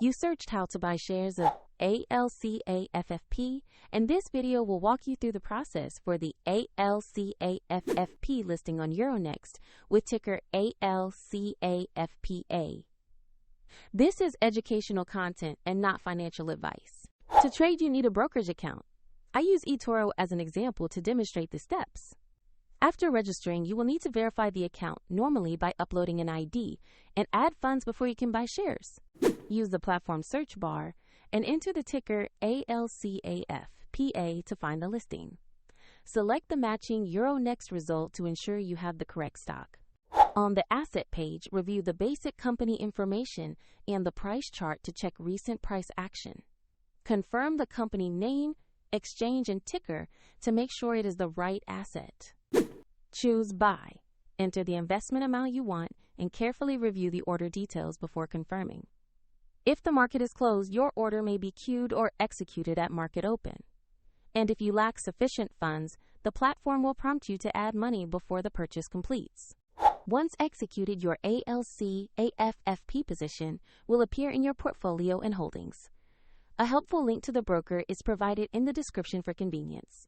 You searched how to buy shares of ALCAF FP, and this video will walk you through the process for the ALCAF FP listing on Euronext with ticker ALCAF.PA. This is educational content and not financial advice. To trade, you need a brokerage account. I use eToro as an example to demonstrate the steps. After registering, you will need to verify the account, normally by uploading an ID, and add funds before you can buy shares. Use the platform search bar and enter the ticker ALCAF.PA to find the listing. Select the matching Euronext result to ensure you have the correct stock. On the asset page, review the basic company information and the price chart to check recent price action. Confirm the company name, exchange, and ticker to make sure it is the right asset. Choose Buy. Enter the investment amount you want and carefully review the order details before confirming. If the market is closed, your order may be queued or executed at market open. And if you lack sufficient funds, the platform will prompt you to add money before the purchase completes. Once executed, your ALCAF FP position will appear in your portfolio and holdings. A helpful link to the broker is provided in the description for convenience.